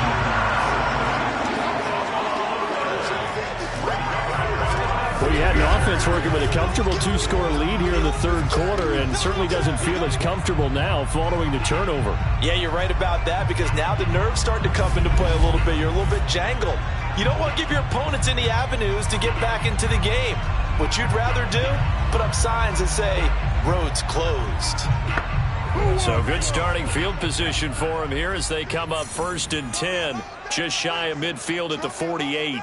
Well, you had an offense working with a comfortable 2-score lead here in the third quarter, and certainly doesn't feel as comfortable now following the turnover.
Yeah, you're right about that, because now the nerves start to come into play a little bit. You're a little bit jangled. You don't want to give your opponents any avenues to get back into the game. What you'd rather do, put up signs that say, roads closed.
So good starting field position for them here as they come up 1st and 10, just shy of midfield at the 48.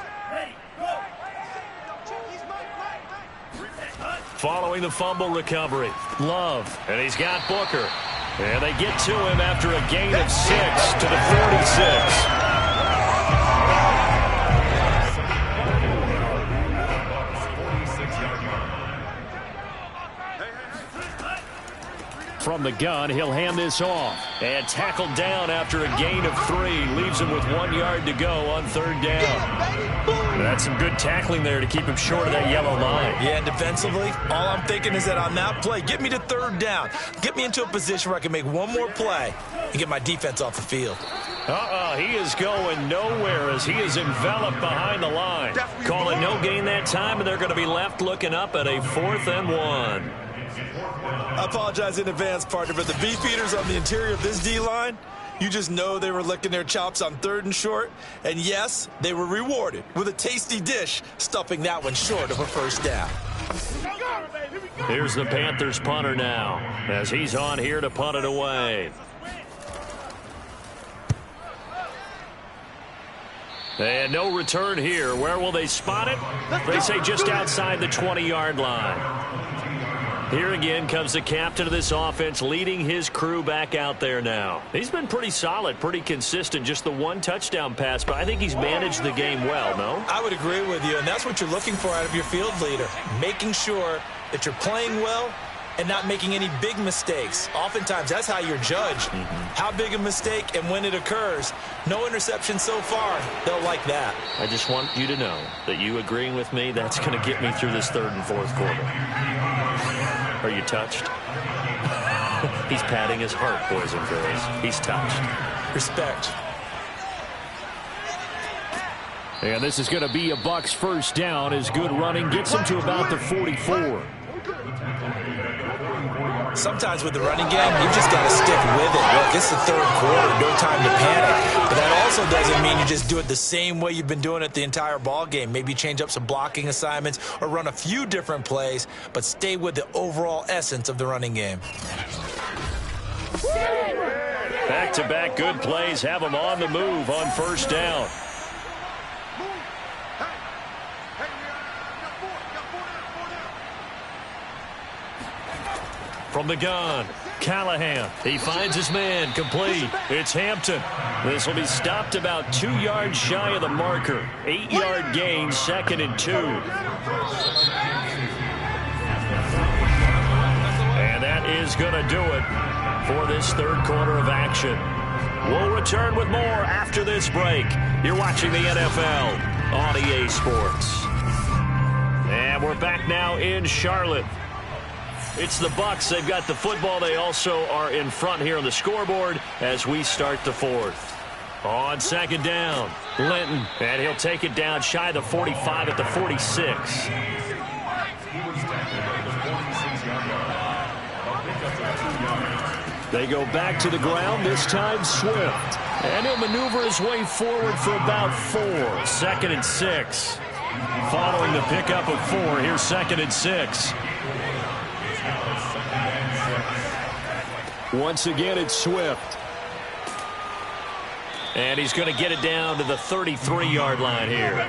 Following the fumble recovery, Love, and he's got Booker. And they get to him after a gain of 6 to the 46. From the gun, he'll hand this off. And tackled down after a gain of 3. Leaves him with 1 yard to go on 3rd down. That's some good tackling there to keep him short of that yellow line.
Yeah, and defensively, all I'm thinking is that on that play, get me to 3rd down. Get me into a position where I can make one more play and get my defense off the field.
He is going nowhere as he is enveloped behind the line. Calling no gain that time, and they're going to be left looking up at a 4th and 1.
I apologize in advance, partner, but the beef eaters on the interior of this D-line, you just know they were licking their chops on 3rd and short. And yes, they were rewarded with a tasty dish, stuffing that one short of a 1st down.
Here's the Panthers punter now, as he's on here to punt it away. And no return here. Where will they spot it? They say just outside the 20-yard line. Here again comes the captain of this offense, leading his crew back out there now. He's been pretty solid, pretty consistent, just the 1 touchdown pass, but I think he's managed the game well, no?
I would agree with you, and that's what you're looking for out of your field leader, making sure that you're playing well and not making any big mistakes. Oftentimes, that's how you're judged. How big a mistake and when it occurs. No interception so far. They'll like that.
I just want you to know that you agreeing with me, that's going to get me through this 3rd and 4th quarter. Are you touched? He's patting his heart, boys and girls. He's touched.
Respect.
And this is going to be a Bucs 1st down as good running gets him to about the 44.
Sometimes with the running game, you just got to stick with it. Look, it's the 3rd quarter, no time to panic. But that also doesn't mean you just do it the same way you've been doing it the entire ball game. Maybe change up some blocking assignments or run a few different plays, but stay with the overall essence of the running game.
Back-to-back good plays have them on the move on 1st down. From the gun, Callahan. He finds his man, complete. It's Hampton. This will be stopped about 2 yards shy of the marker. 8-yard gain, 2nd and 2. And that is going to do it for this 3rd quarter of action. We'll return with more after this break. You're watching the NFL on EA Sports. And we're back now in Charlotte. It's the Bucs. They've got the football. They also are in front here on the scoreboard as we start the 4th. On 2nd down, Linton. And he'll take it down shy of the 45 at the 46. They go back to the ground, this time Swift. And he'll maneuver his way forward for about 4. 2nd and 6. Following the pickup of 4, here's 2nd and 6. Once again, it's Swift. And he's going to get it down to the 33-yard line here.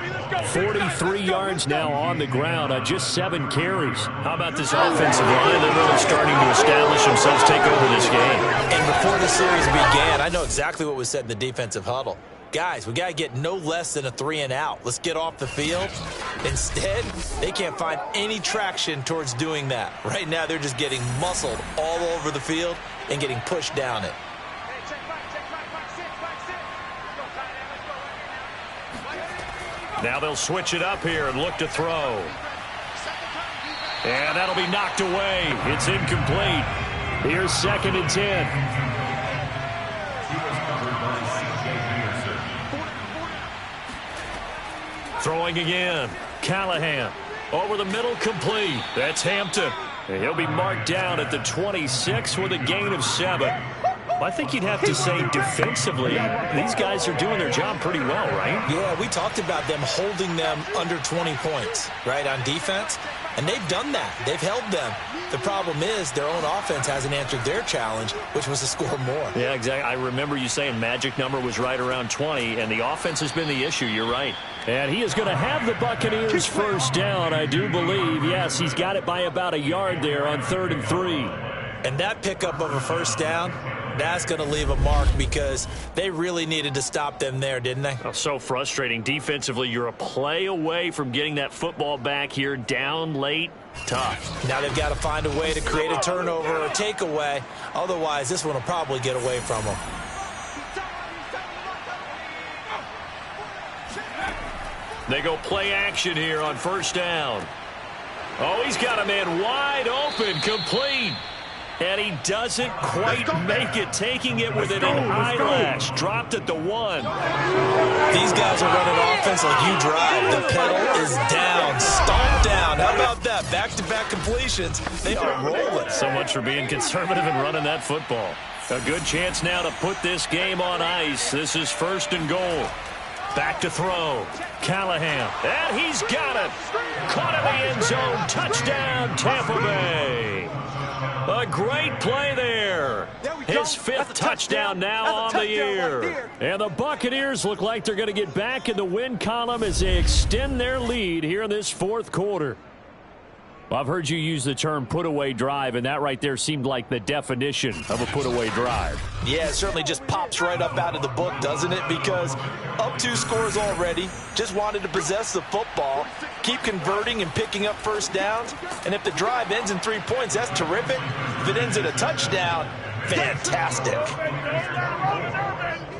43 yards now on the ground on just 7 carries. How about this offensive line? They're really starting to establish themselves, take over this game.
And before the series began, I know exactly what was said in the defensive huddle. Guys, we got to get no less than a 3 and out. Let's get off the field. Instead, they can't find any traction towards doing that. Right now, they're just getting muscled all over the field and getting pushed down it.
Now they'll switch it up here and look to throw. And that'll be knocked away. It's incomplete. Here's 2nd and 10. Throwing again. Callahan. Over the middle, complete. That's Hampton. And he'll be marked down at the 26 with a gain of 7. I think you'd have to say defensively, these guys are doing their job pretty well, right?
Yeah, we talked about them holding them under 20 points, right, on defense. And they've done that. They've held them. The problem is their own offense hasn't answered their challenge, which was to score more.
Yeah, exactly. I remember you saying magic number was right around 20, and the offense has been the issue. You're right. And he is going to have the Buccaneers first down, I do believe. Yes, he's got it by about a yard there on 3rd and 3.
And that pickup of a first down, that's going to leave a mark because they really needed to stop them there, didn't they?
Oh, so frustrating. Defensively, you're a play away from getting that football back here down late. Tough.
Now they've got to find a way to create a turnover or a takeaway. Otherwise, this one will probably get away from them.
They go play action here on first down. Oh, he's got a man wide open, complete. And he doesn't quite make it, taking it with an eyelash. Dropped at the 1.
These guys are running offense like you drive. The pedal is down, stomped down. How about that? Back-to-back completions. They are rolling.
So much for being conservative and running that football. A good chance now to put this game on ice. This is 1st and goal. Back to throw. Callahan. And he's got it. Caught in the end zone. Touchdown, Tampa Bay. A great play there. His 5th touchdown now on the year. And the Buccaneers look like they're going to get back in the win column as they extend their lead here in this 4th quarter. Well, I've heard you use the term put-away drive, and that right there seemed like the definition of a put-away drive.
Yeah, it certainly just pops right up out of the book, doesn't it? Because up 2 scores already, just wanted to possess the football, keep converting and picking up first downs. And if the drive ends in 3 points, that's terrific. If it ends in a touchdown, fantastic.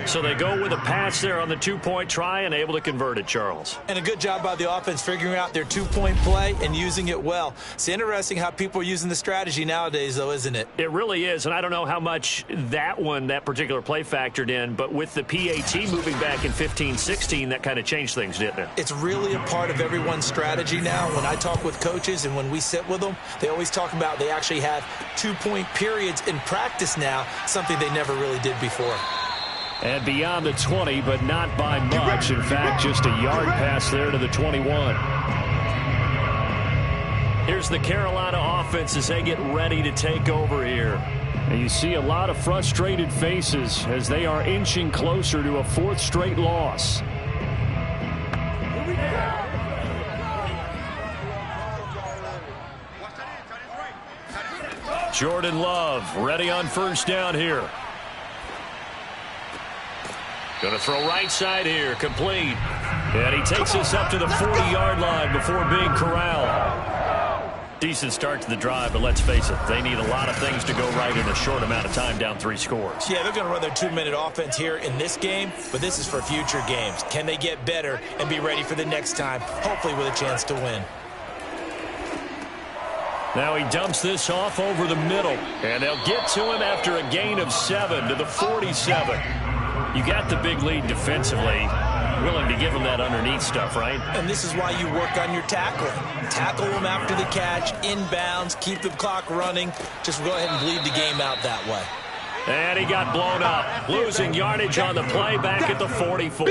So they go with a pass there on the 2-point try and able to convert it, Charles.
And a good job by the offense figuring out their 2-point play and using it well. It's interesting how people are using the strategy nowadays, though, isn't it?
It really is, and I don't know how much that particular play factored in, but with the PAT moving back in 15-16, that kind of changed things, didn't it?
It's really a part of everyone's strategy now. When I talk with coaches and when we sit with them, they always talk about they actually have 2-point periods in practice now, something they never really did before.
And beyond the 20, but not by much. In fact, just a yard pass there to the 21. Here's the Carolina offense as they get ready to take over here. And you see a lot of frustrated faces as they are inching closer to a 4th straight loss. Jordan Love ready on first down here. Going to throw right side here, complete. And he takes this up to the 40-yard line before being corralled. Decent start to the drive, but let's face it, they need a lot of things to go right in a short amount of time, down 3 scores.
Yeah, they're going to run their 2-minute offense here in this game, but this is for future games. Can they get better and be ready for the next time, hopefully with a chance to win?
Now he dumps this off over the middle, and they'll get to him after a gain of 7 to the 47. You got the big lead defensively. Willing to give him that underneath stuff, right?
And this is why you work on your tackling. Tackle them after the catch, inbounds, keep the clock running. Just go ahead and bleed the game out that way.
And he got blown up, losing yardage on the play back at the 44.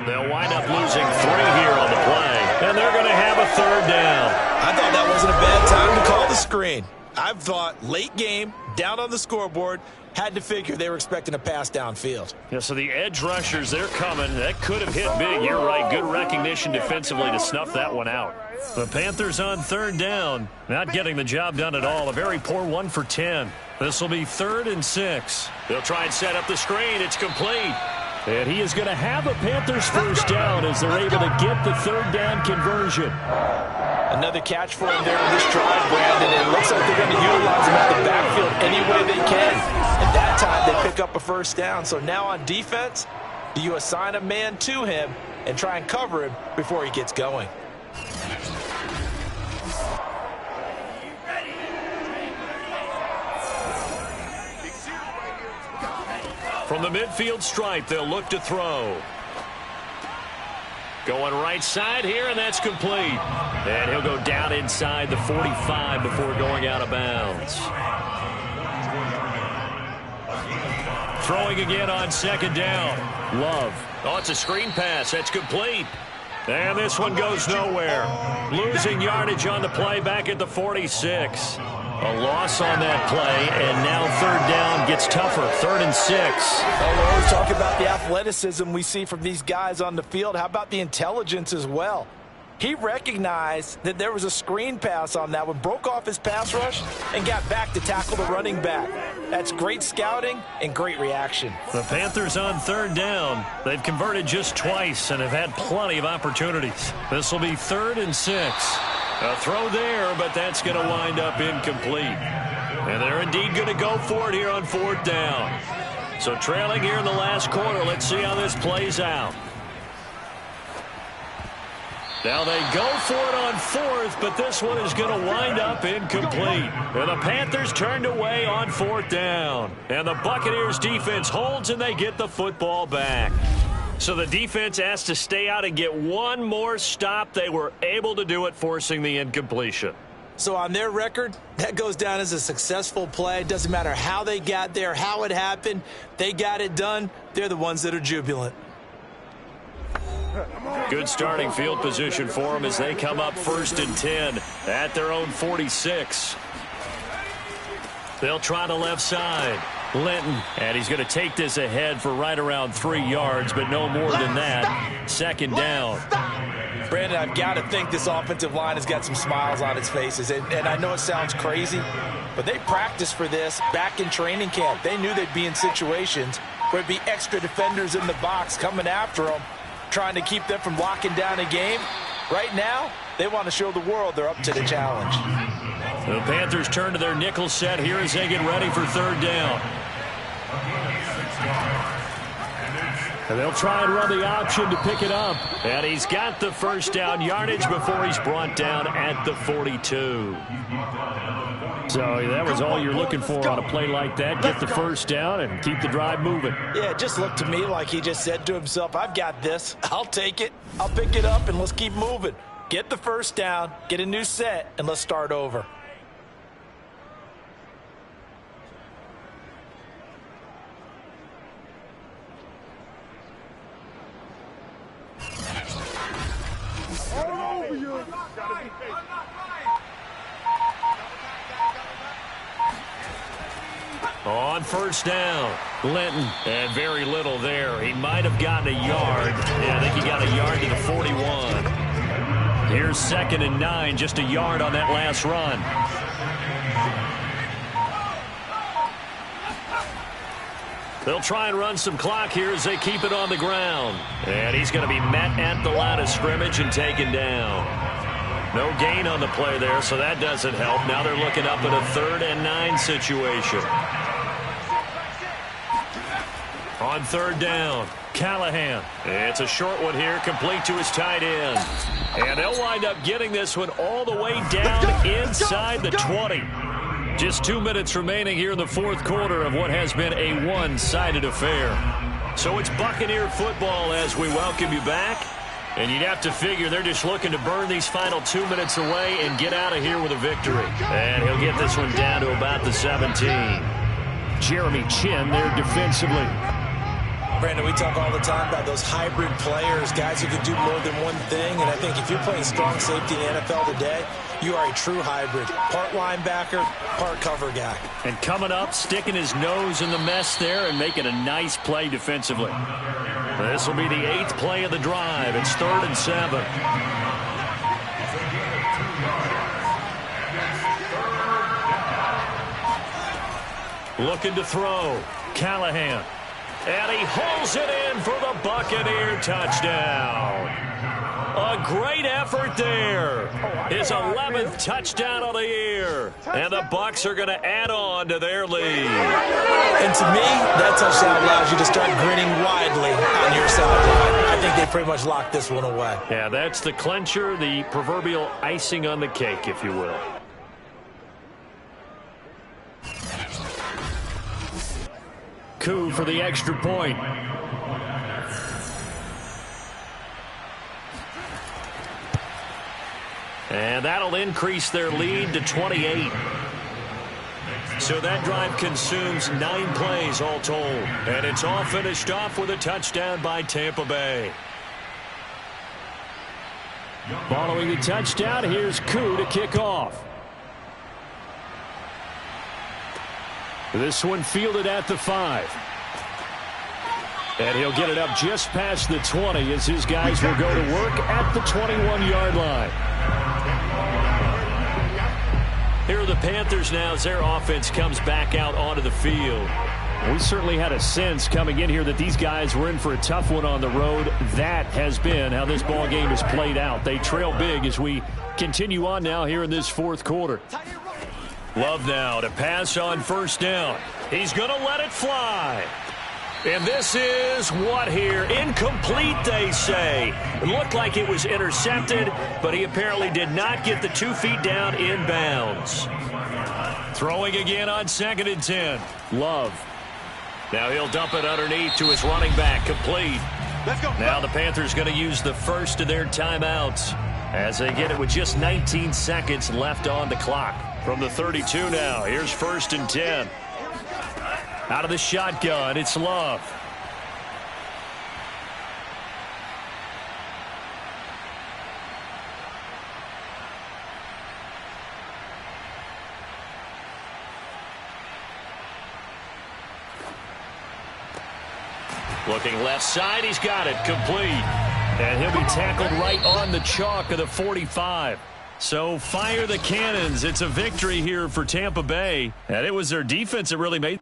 They'll wind up losing 3 here on the play, and they're going to have a 3rd down.
I thought that wasn't a bad time to call the screen. I thought late game, down on the scoreboard, had to figure they were expecting a pass downfield.
Yeah, so the edge rushers, they're coming. That could have hit big. You're right. Good recognition defensively to snuff that one out. The Panthers on 3rd down. Not getting the job done at all. A very poor 1 for 10. This will be 3rd and 6. They'll try and set up the screen. It's complete. And he is going to have a Panthers first down as they're able to get the 3rd down conversion.
Another catch for him there in this drive, Brandon. It looks like they're going to utilize him at the backfield any way they can. And that time they pick up a first down. So now on defense, Do you assign a man to him and try and cover him before he gets going?
From the midfield stripe, they'll look to throw. Going right side here, and that's complete. And he'll go down inside the 45 before going out of bounds. Throwing again on second down. Love. Oh, it's a screen pass. That's complete. And this one goes nowhere. Losing yardage on the play back at the 46. A loss on that play, and now third down gets tougher. 3rd and 6.
Well, we always talk about the athleticism we see from these guys on the field. How about the intelligence as well? He recognized that there was a screen pass on that one, broke off his pass rush, and got back to tackle the running back. That's great scouting and great reaction.
The Panthers on third down. They've converted just twice and have had plenty of opportunities. This will be 3rd and 6. A throw there, but that's going to wind up incomplete. And they're indeed going to go for it here on 4th down. So trailing here in the last quarter, let's see how this plays out. Now they go for it on 4th, but this one is going to wind up incomplete. And the Panthers turned away on 4th down. And the Buccaneers defense holds, and they get the football back. So the defense asked to stay out and get one more stop. They were able to do it, forcing the incompletion.
So on their record, that goes down as a successful play. Doesn't matter how they got there, how it happened. They got it done. They're the ones that are jubilant.
Good starting field position for them as they come up 1st and 10 at their own 46. They'll try the left side. Linton, and he's going to take this ahead for right around 3 yards, but no more than that. 2nd down.
Brandon, I've got to think this offensive line has got some smiles on its faces. And I know it sounds crazy, but they practiced for this back in training camp. They knew they'd be in situations where there'd be extra defenders in the box coming after them, trying to keep them from locking down a game. Right now, they want to show the world they're up to the challenge.
The Panthers turn to their nickel set here as they get ready for 3rd down. And they'll try and run the option to pick it up. And he's got the 1st down yardage before he's brought down at the 42. So that was all you're looking for on a play like that. Get the 1st down and keep the drive moving.
Yeah, it just looked to me like he just said to himself, I've got this. I'll take it. I'll pick it up, and let's keep moving. Get the 1st down, get a new set, and let's start over.
On 1st down, Linton, and very little there. He might have gotten a yard. Yeah, I think he got a yard to the 41. Here's 2nd and 9, just a yard on that last run. They'll try and run some clock here as they keep it on the ground. And he's going to be met at the line of scrimmage and taken down. No gain on the play there, so that doesn't help. Now they're looking up at a 3rd and 9 situation. On 3rd down, Callahan. It's a short one here, complete to his tight end. And they'll wind up getting this one all the way down inside the 20. Just 2 minutes remaining here in the 4th quarter of what has been a one-sided affair. So it's Buccaneer football as we welcome you back. And you'd have to figure they're just looking to burn these final 2 minutes away and get out of here with a victory. And he'll get this one down to about the 17. Jeremy Chinn there defensively.
Brandon, we talk all the time about those hybrid players, guys who can do more than one thing. And I think if you're playing strong safety in the NFL today, you are a true hybrid. Part linebacker, part cover guy.
And coming up, sticking his nose in the mess there and making a nice play defensively. This will be the 8th play of the drive. It's 3rd and 7. Looking to throw. Callahan. And he hauls it in for the Buccaneer touchdown. A great effort there. His 11th touchdown of the year. And the Bucs are going to add on to their lead.
And to me, that touchdown allows you to start grinning widely on your sideline. I think they pretty much locked this one away.
Yeah, that's the clincher, the proverbial icing on the cake, if you will. Koo for the extra point. And that'll increase their lead to 28. So that drive consumes 9 plays all told. And it's all finished off with a touchdown by Tampa Bay. Following the touchdown, here's Koo to kick off. This one fielded at the 5. And he'll get it up just past the 20 as his guys will go to work at the 21-yard line. Here are the Panthers now as their offense comes back out onto the field. We certainly had a sense coming in here that these guys were in for a tough one on the road. That has been how this ball game has played out. They trail big as we continue on now here in this fourth quarter. Love now to pass on first down. He's going to let it fly. And this is what here? Incomplete, they say. It looked like it was intercepted, but he apparently did not get the 2 feet down in bounds. Throwing again on 2nd and 10. Love. Now he'll dump it underneath to his running back. Complete.
Let's go.
Now the Panthers going to use the first of their timeouts as they get it with just 19 seconds left on the clock. From the 32 now, here's 1st and 10. Out of the shotgun, it's Love. Looking left side, he's got it, complete. And he'll be tackled right on the chalk of the 45. So fire the cannons. It's a victory here for Tampa Bay. And it was their defense that really made